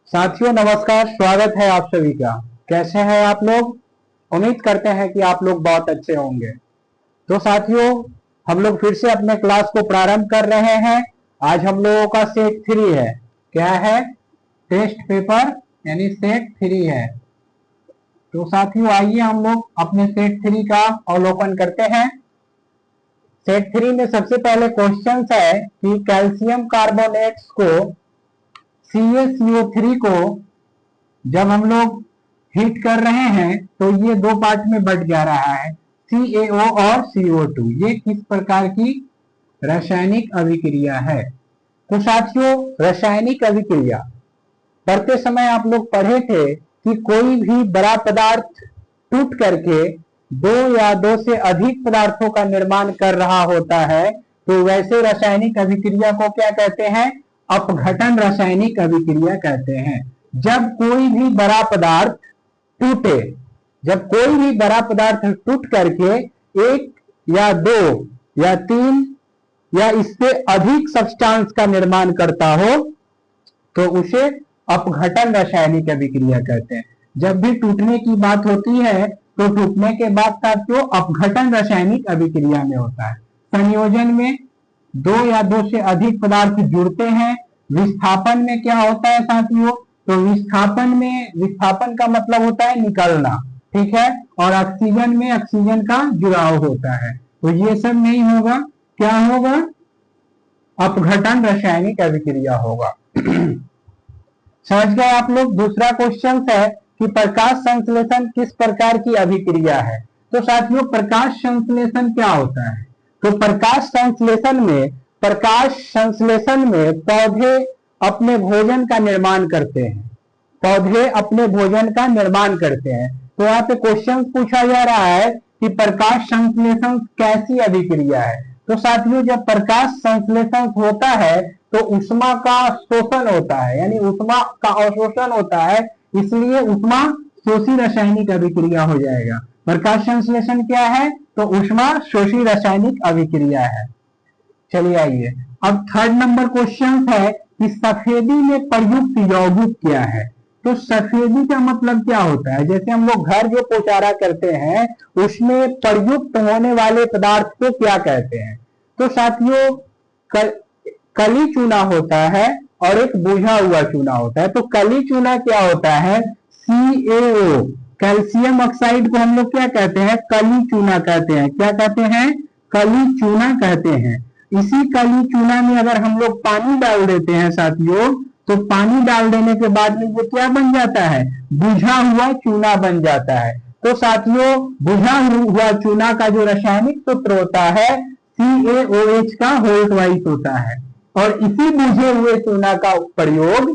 साथियों नमस्कार, स्वागत है आप सभी का। कैसे हैं आप लोग? उम्मीद करते हैं कि आप लोग बहुत अच्छे होंगे। तो साथियों, हम लोग फिर से अपने क्लास को प्रारंभ कर रहे हैं। आज हम लोगों का सेट 3 है। क्या है? टेस्ट पेपर यानी सेट 3 है। तो साथियों आइए हम लोग अपने सेट 3 का अवलोकन करते हैं। सेट 3 में सबसे पहले क्वेश्चन है कि कैल्शियम कार्बोनेट्स को CaCO3 को जब हम लोग हीट कर रहे हैं तो ये दो पार्ट में बट जा रहा है, CaO और CO2। ये किस प्रकार की रासायनिक अभिक्रिया है? तो साथियों, रासायनिक अभिक्रिया पढ़ते समय आप लोग पढ़े थे कि कोई भी बड़ा पदार्थ टूट करके दो या दो से अधिक पदार्थों का निर्माण कर रहा होता है, तो वैसे रासायनिक अभिक्रिया को क्या कहते हैं? अपघटन रासायनिक अभिक्रिया कहते हैं। जब कोई भी बड़ा पदार्थ टूटे, जब कोई भी बड़ा पदार्थ टूट करके एक या दो या तीन या इससे अधिक सब्सटेंस का निर्माण करता हो तो उसे अपघटन रासायनिक अभिक्रिया कहते हैं। जब भी टूटने की बात होती है तो टूटने के बाद साथियों अपघटन रासायनिक अभिक्रिया में होता है। संयोजन में दो या दो से अधिक पदार्थ जुड़ते हैं। विस्थापन में क्या होता है साथियों? तो विस्थापन का मतलब होता है निकलना, ठीक है। और ऑक्सीजन में ऑक्सीजन का जुड़ाव होता है। तो ये सब नहीं होगा, क्या होगा? अपघटन रासायनिक अभिक्रिया होगा। समझ गए आप लोग? दूसरा क्वेश्चन है कि प्रकाश संश्लेषण किस प्रकार की अभिक्रिया है? तो साथियों प्रकाश संश्लेषण क्या होता है? तो प्रकाश संश्लेषण में पौधे अपने भोजन का निर्माण करते हैं। पौधे अपने भोजन का निर्माण करते हैं। तो यहाँ पे क्वेश्चन पूछा जा रहा है कि प्रकाश संश्लेषण कैसी अभिक्रिया है? तो साथियों जब प्रकाश संश्लेषण होता है तो ऊष्मा का शोषण होता है, यानी ऊष्मा का अवशोषण होता है, इसलिए ऊष्मा शोषी रासायनिक अभिक्रिया हो जाएगा। प्रकाश संश्लेषण क्या है? तो ऊष्मा शोषी रासायनिक अभिक्रिया है। चलिए आइए, अब थर्ड नंबर क्वेश्चन है कि सफेदी में प्रयुक्त यौगिक क्या है? तो सफेदी का मतलब क्या होता है? जैसे हम लोग घर जो पोचारा करते हैं उसमें प्रयुक्त होने वाले पदार्थ को क्या कहते हैं? तो साथियों कली चूना होता है और एक बुझा हुआ चूना होता है। तो कली चूना क्या होता है? CaO, कैल्शियम ऑक्साइड को हम लोग क्या कहते हैं? कली चूना कहते हैं। क्या कहते हैं? कली चूना कहते हैं। इसी कली चूना में अगर हम लोग पानी डाल देते हैं साथियों, तो पानी डाल देने के बाद में ये क्या बन जाता है? बुझा हुआ चूना बन जाता है। तो साथियों बुझा हुआ चूना का जो रासायनिक सूत्र होता है CaOH का होल्ट वाइज होता है। और इसी बुझे हुए चूना का प्रयोग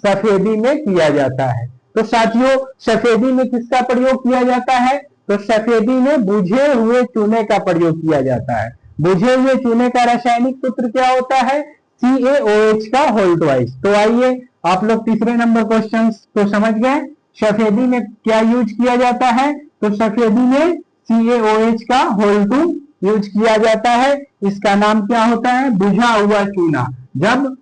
सफेदी में किया जाता है। तो साथियों सफेदी में किसका प्रयोग किया जाता है? तो सफेदी में बुझे हुए चूने का प्रयोग किया जाता है। बुझे हुए चूने का रासायनिक सूत्र क्या होता है? CaOH का होल्ट वाइज। तो आइए आप लोग तीसरे नंबर क्वेश्चन को समझ गए। सफेदी में क्या यूज किया जाता है? तो सफेदी में CaOH का होल्ट यूज किया जाता है। इसका नाम क्या होता है? बुझा हुआ चूना। जब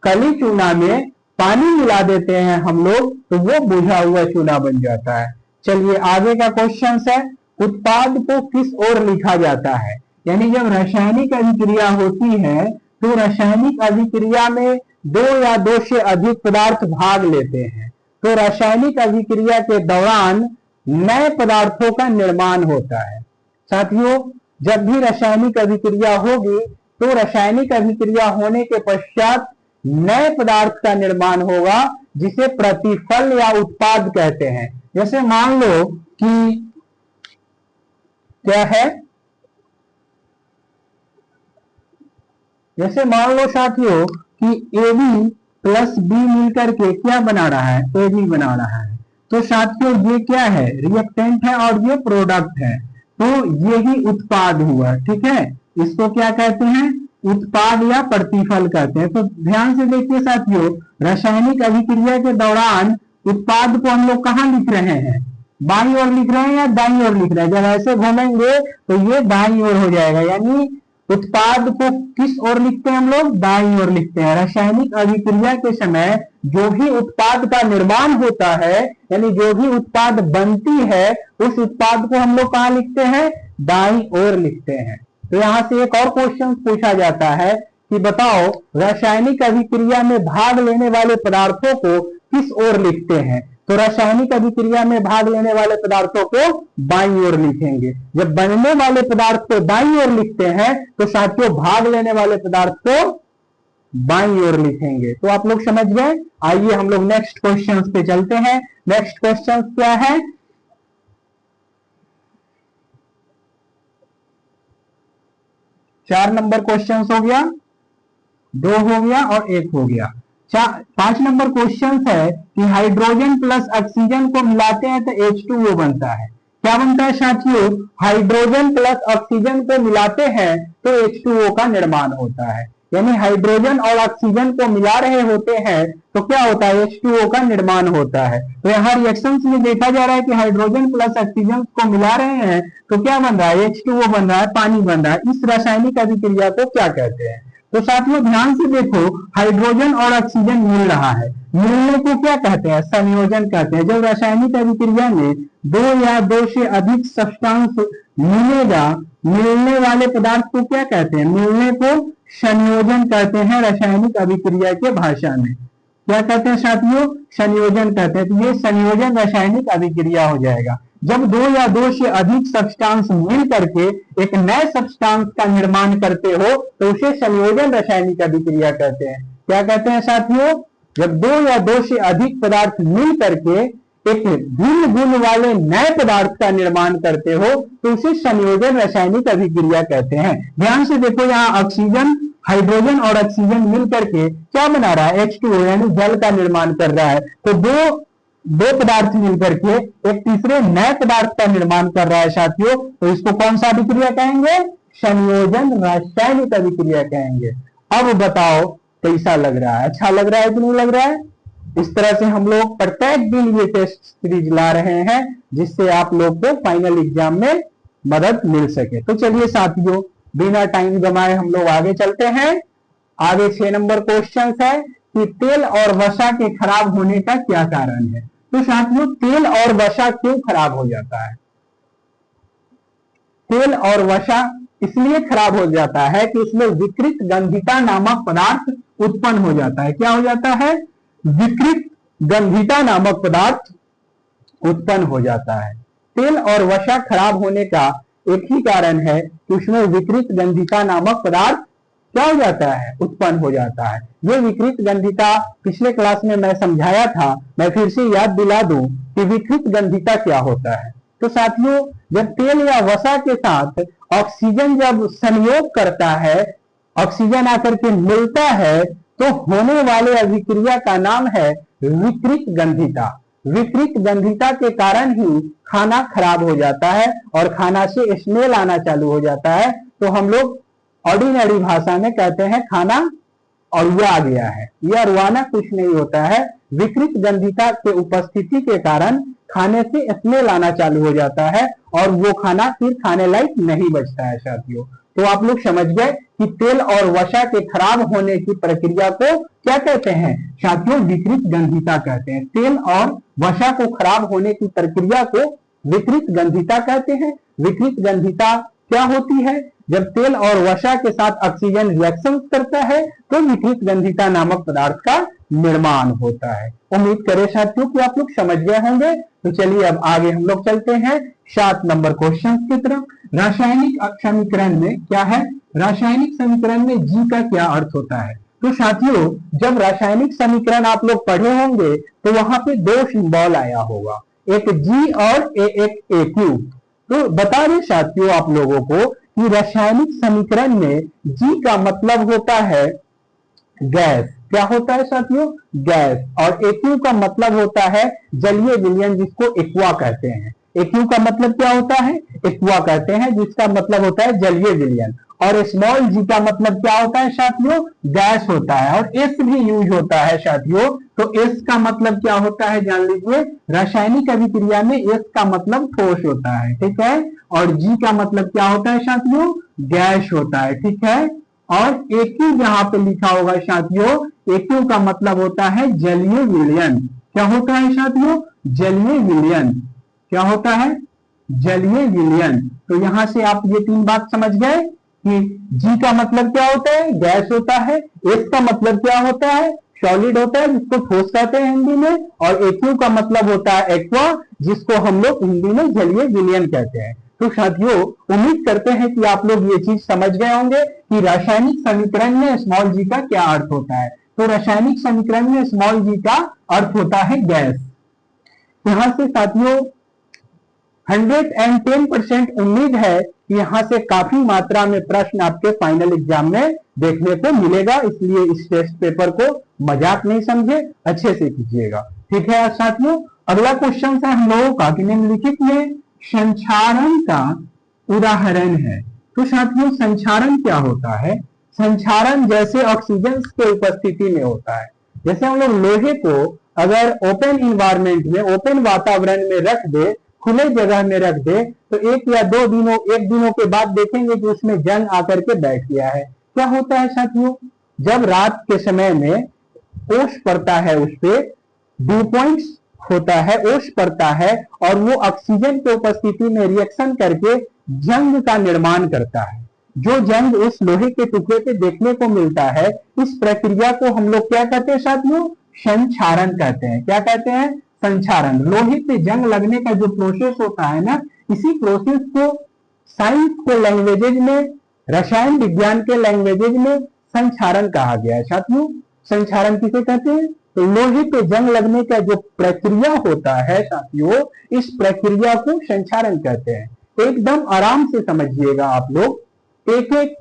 कली चूना में पानी मिला देते हैं हम लोग तो वो बुझा हुआ चूना बन जाता है। चलिए आगे का क्वेश्चन है, उत्पाद को किस ओर लिखा जाता है? यानी जब रासायनिक अभिक्रिया होती है तो रासायनिक अभिक्रिया में दो या दो से अधिक पदार्थ भाग लेते हैं। तो रासायनिक अभिक्रिया के दौरान नए पदार्थों का निर्माण होता है। साथियों जब भी रासायनिक अभिक्रिया होगी तो रासायनिक अभिक्रिया होने के पश्चात नए पदार्थ का निर्माण होगा जिसे प्रतिफल या उत्पाद कहते हैं। जैसे मान लो कि क्या है? जैसे मान लो साथियों कि AB प्लस B मिलकर के क्या बना रहा है? AB बना रहा है। तो साथियों ये क्या है? रिएक्टेंट है और ये प्रोडक्ट है। तो यही उत्पाद हुआ, ठीक है। इसको क्या कहते हैं? उत्पाद या प्रतिफल कहते हैं। तो ध्यान से देखिए साथियों, रासायनिक अभिक्रिया के दौरान उत्पाद को हम लोग कहाँ लिख रहे हैं? बाईं ओर लिख रहे हैं या दाईं ओर लिख रहे हैं? जब ऐसे घूमेंगे तो ये दाईं ओर हो जाएगा, यानी उत्पाद को किस ओर लिखते हैं हम लोग? दाईं ओर लिखते हैं। रासायनिक अभिक्रिया के समय जो भी उत्पाद का निर्माण होता है, यानी जो भी उत्पाद बनती है, उस उत्पाद को हम लोग कहां लिखते हैं? दाईं ओर लिखते हैं। तो यहां से एक और क्वेश्चन पूछा जाता है कि बताओ रासायनिक अभिक्रिया में भाग लेने वाले पदार्थों को किस ओर लिखते हैं? तो रासायनिक अभिक्रिया में भाग लेने वाले पदार्थों को बाईं ओर लिखेंगे। जब बनने वाले पदार्थ को दाईं ओर लिखते हैं तो साथियों भाग लेने वाले पदार्थ को बाईं ओर लिखेंगे। तो आप लोग समझ गए। आइए हम लोग नेक्स्ट क्वेश्चन पे चलते हैं। नेक्स्ट क्वेश्चन क्या है? चार नंबर क्वेश्चन हो गया, 2 हो गया और 1 हो गया। 5 नंबर क्वेश्चन है कि हाइड्रोजन प्लस ऑक्सीजन को मिलाते हैं तो H2O बनता है। क्या बनता है साथियों? हाइड्रोजन प्लस ऑक्सीजन को मिलाते हैं तो H2O का निर्माण होता है। यानी हाइड्रोजन और ऑक्सीजन को मिला रहे होते हैं तो क्या होता है? H2O का निर्माण होता है। तो यहाँ रिएक्शंस में देखा जा रहा है कि हाइड्रोजन प्लस ऑक्सीजन को मिला रहे हैं तो क्या बन रहा है? H2O बन रहा है, पानी बन रहा है। इस रासायनिक अभिक्रिया को क्या कहते हैं? तो साथियों ध्यान से देखो, हाइड्रोजन और ऑक्सीजन मिल रहा है, मिलने को क्या कहते हैं? संयोजन कहते हैं। जब रासायनिक अभिक्रिया में 2 या 2 से अधिक सब्सटेंस मिलेगा, मिलने वाले पदार्थ को क्या कहते हैं? मिलने को संयोजन कहते हैं रासायनिक अभिक्रिया के भाषा में। क्या कहते हैं साथियों? संयोजन कहते हैं। तो ये संयोजन रासायनिक अभिक्रिया हो जाएगा। जब 2 या 2 से अधिक सब्सटेंस मिल करके एक नए सब्सटेंस का निर्माण करते हो तो उसे संयोजन रासायनिक अभिक्रिया कहते हैं। क्या कहते हैं साथियों? जब 2 या 2 से अधिक पदार्थ मिल करके एक भिन्न गुण वाले नए पदार्थ का निर्माण करते हो तो उसे संयोजन रासायनिक अभिक्रिया कहते हैं। ध्यान से देखो, यहाँ ऑक्सीजन, हाइड्रोजन और ऑक्सीजन मिल करके क्या बना रहा है? H2O यानी जल का निर्माण कर रहा है। तो दो पदार्थ मिलकर के एक तीसरे नए पदार्थ का निर्माण कर रहा है साथियों। तो इसको कौन सा अभिक्रिया कहेंगे? संयोजन रासायनिक अभिक्रिया कहेंगे। अब बताओ कैसा लग रहा है? अच्छा लग रहा है कि नहीं लग रहा है? इस तरह से हम लोग प्रत्येक दिन ये टेस्ट सीरीज ला रहे हैं जिससे आप लोग को फाइनल एग्जाम में मदद मिल सके। तो चलिए साथियों, बिना टाइम गंवाए हम लोग आगे चलते हैं। आगे 6 नंबर क्वेश्चन है कि तेल और वसा के खराब होने का क्या कारण है? तो साथियों तेल और वसा क्यों खराब हो जाता है? तेल और वसा इसलिए खराब हो जाता है कि उसमें विकृत गंधिता नामक पदार्थ उत्पन्न हो जाता है। क्या हो जाता है? विकृत गंधिता नामक पदार्थ उत्पन्न हो जाता है। तेल और वसा खराब होने का एक ही कारण है कि उसमें विकृत गंधिता नामक पदार्थ क्या हो जाता है? उत्पन्न हो जाता है। ये विकृत गंधिता पिछले क्लास में मैं समझाया था, मैं फिर से याद दिला दूं कि विकृत गंधिता क्या होता है। तो साथियों जब तेल या वसा के साथ ऑक्सीजन जब संयोग करता है, ऑक्सीजन आकर के मिलता है तो होने वाले अभिक्रिया का नाम है विकृत गंधिता। विकृत गंधिता के कारण ही खाना खराब हो जाता है और खाना से स्मेल आना चालू हो जाता है। तो हम लोग ऑर्डिनरी भाषा में कहते हैं खाना अरुआ गया है। यह अरुआना कुछ नहीं होता है, विकृत गंधिता के उपस्थिति के कारण खाने से स्मेल आना चालू हो जाता है और वो खाना फिर खाने लायक नहीं बचता है साथियों। तो आप लोग समझ गए कि तेल और वसा के खराब होने की प्रक्रिया को क्या कहते हैं साथियों? विकृत गंधिता कहते हैं। तेल और वसा को खराब होने की प्रक्रिया को विकृत गंधिता कहते हैं। विकृत गंधिता क्या होती है? जब तेल और वसा के साथ ऑक्सीजन रिएक्शन करता है तो विकृत गंधिता नामक पदार्थ का निर्माण होता है। उम्मीद करें साथियों कि आप लोग समझ गए होंगे। तो चलिए अब आगे हम लोग चलते हैं 7 नंबर क्वेश्चन की तरफ। रासायनिक समीकरण में क्या है? रासायनिक समीकरण में जी का क्या अर्थ होता है? तो साथियों जब रासायनिक समीकरण आप लोग पढ़े होंगे तो वहां पे 2 सिंबल आया होगा, एक जी और एक AQ। तो बता दें साथियों आप लोगों को कि रासायनिक समीकरण में जी का मतलब होता है गैस। क्या होता है साथियों? गैस। और AQ का मतलब होता है जलीय विलयन, जिसको एक्वा कहते हैं। AQ का मतलब क्या होता है? एक्वा कहते हैं, जिसका मतलब होता है जलीय विलयन। और स्मॉल जी का मतलब क्या होता है साथियों, गैस होता है। और एस भी यूज होता है साथियों, तो एस का मतलब क्या होता है जान लीजिए, रासायनिक अभिक्रिया में एस का मतलब ठोस होता है, ठीक है। और जी का मतलब क्या होता है साथियों, गैस होता है, ठीक है। और एक्यू जहां पे लिखा होगा साथियों, एक्यू का मतलब होता है जलीय विलयन। क्या होता है साथियों, जलीय विलयन। क्या होता है, जलीय विलयन। तो यहां से आप ये तीन बात समझ गए कि जी का मतलब क्या होता है, गैस होता है। एस का मतलब क्या होता है, सॉलिड होता है जिसको ठोस कहते हैं हिंदी में। और एक्यू का मतलब होता है एक्वा, जिसको हम लोग हिंदी में जलीय विलयन कहते हैं। तो साथियों उम्मीद करते हैं कि आप लोग ये चीज समझ गए होंगे कि रासायनिक समीकरण में स्मॉल जी का क्या अर्थ होता है। तो रासायनिक समीकरण में स्मॉल जी का अर्थ होता है गैस। यहां से साथियों 110% उम्मीद है कि यहां से काफी मात्रा में प्रश्न आपके फाइनल एग्जाम में देखने को मिलेगा, इसलिए इस टेस्ट पेपर को मजाक नहीं समझे, अच्छे से कीजिएगा, ठीक है। साथियों अगला क्वेश्चन है हम लोगों का कि निम्नलिखित में संचारण का उदाहरण है। तो साथियों संचारण क्या होता है, संचारण जैसे ऑक्सीजन के उपस्थिति में होता है। जैसे हम लोग लोहे को अगर ओपन इन्वायरमेंट में, ओपन वातावरण में रख दे, खुले जगह में रख दे, तो एक या दो दिनों, एक दिनों के बाद देखेंगे कि उसमें जंग आकर के बैठ गया है। क्या होता है साथियों, जब रात के समय में ओस पड़ता है, उस पे ड्यू पॉइंट्स होता है, ओस पड़ता है, और वो ऑक्सीजन के उपस्थिति में रिएक्शन करके जंग का निर्माण करता है। जो जंग उस लोहे के टुकड़े पे देखने को मिलता है, इस प्रक्रिया को हम लोग क्या कहते हैं साथियों, संचारण कहते हैं। क्या कहते हैं, संचारण। लोहे पे जंग लगने का जो प्रोसेस होता है ना, इसी प्रोसेस को साइंस के लैंग्वेजेज में, रसायन विज्ञान के लैंग्वेजेज में संचारण कहा गया है साथियों। संचारण किसे कहते हैं, तो लोहे पे जंग लगने का जो प्रक्रिया होता है साथियों, इस प्रक्रिया को संचारण कहते हैं। एकदम आराम से समझिएगा आप लोग, एक एक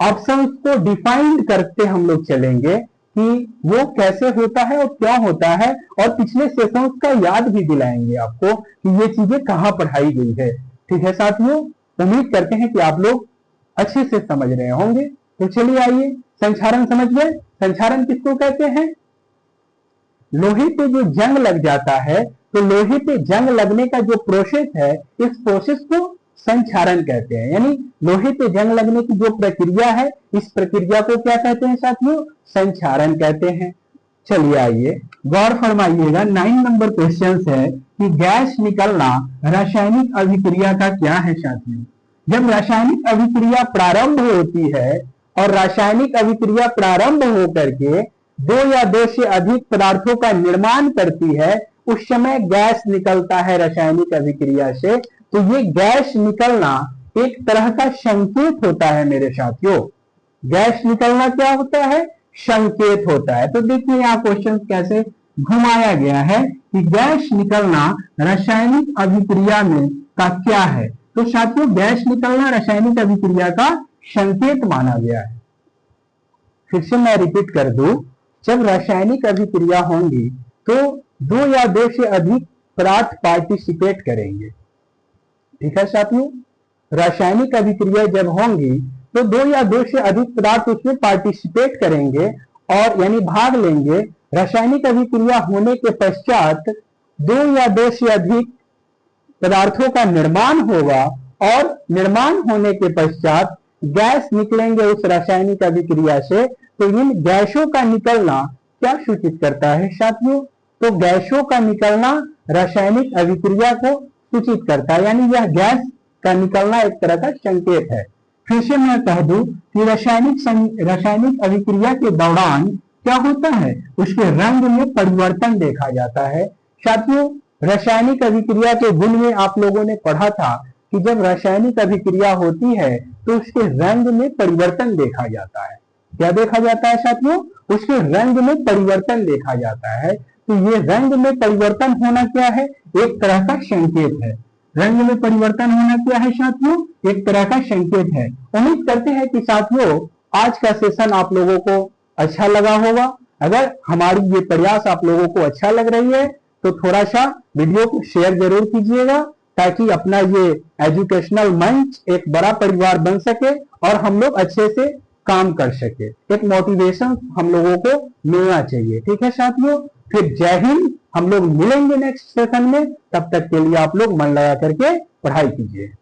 ऑप्शंस को डिफाइन करते हम लोग चलेंगे कि वो कैसे होता है और क्या होता है, और पिछले सेशंस का याद भी दिलाएंगे आपको कि ये चीजें कहां पढ़ाई गई है, ठीक है साथियों। उम्मीद करते हैं कि आप लोग अच्छे से समझ रहे होंगे। तो चलिए आइए, संचारण समझ गए। संचारण किसको कहते हैं, लोहे पे जो जंग लग जाता है, तो लोहे पे जंग लगने का जो प्रोसेस है, इस प्रोसेस को संचारण कहते हैं। यानी लोहे पे जंग लगने की जो प्रक्रिया है, इस प्रक्रिया को क्या कहते हैं साथियों, संचारण कहते हैं। चलिए आइए गौर फरमाइएगा, 9 नंबर क्वेश्चन है कि गैस निकलना रासायनिक अभिक्रिया का क्या है साथियों। जब रासायनिक अभिक्रिया प्रारंभ होती है और रासायनिक अभिक्रिया प्रारंभ होकर के दो या दो से अधिक पदार्थों का निर्माण करती है, उस समय गैस निकलता है रासायनिक अभिक्रिया से। तो ये गैस निकलना एक तरह का संकेत होता है मेरे साथियों। गैस निकलना क्या होता है, संकेत होता है। तो देखिए यहाँ क्वेश्चन कैसे घुमाया गया है कि गैस निकलना रासायनिक अभिक्रिया में का क्या है। तो साथियों गैस निकलना रासायनिक अभिक्रिया का संकेत माना गया है। फिर से मैं रिपीट कर दूं, जब रासायनिक अभिक्रिया होंगी तो दो या दो से अधिक पदार्थ पार्टिसिपेट करेंगे, ठीक है साथियों। रासायनिक अभिक्रिया जब होंगी तो दो या दो से अधिक पदार्थ उसमें पार्टिसिपेट करेंगे और यानी भाग लेंगे। रासायनिक अभिक्रिया होने के पश्चात दो या दो से अधिक पदार्थों का निर्माण होगा और निर्माण होने के पश्चात गैस निकलेंगे उस रासायनिक अभिक्रिया से। तो इन गैसों का निकलना क्या सूचित करता है साथियों, तो गैसों का निकलना रासायनिक अभिक्रिया को सूचित करता है, यानी यह गैस का निकलना एक तरह का संकेत है। फिर से मैं कह दूं कि रासायनिक अभिक्रिया के दौरान क्या होता है, उसके रंग में परिवर्तन देखा जाता है। साथियों रासायनिक अभिक्रिया के गुण में आप लोगों ने पढ़ा था कि जब रासायनिक अभिक्रिया होती है तो उसके रंग में परिवर्तन देखा जाता है। क्या देखा जाता है साथियों, उसके रंग में परिवर्तन देखा जाता है। तो ये रंग में परिवर्तन होना क्या है, एक तरह का संकेत है। रंग में परिवर्तन होना क्या है साथियों, एक तरह का संकेत है। उम्मीद करते हैं कि साथियों आज का सेशन आप लोगों को अच्छा लगा होगा। अगर हमारी ये प्रयास आप लोगों को अच्छा लग रही है तो थोड़ा सा वीडियो को शेयर जरूर कीजिएगा ताकि अपना ये एजुकेशनल मंच एक बड़ा परिवार बन सके और हम लोग अच्छे से काम कर सके। एक मोटिवेशन हम लोगों को मिलना चाहिए। ठीक है साथियों, फिर जय हिंद। हम लोग मिलेंगे नेक्स्ट सेशन में, तब तक के लिए आप लोग मन लगा करके पढ़ाई कीजिए।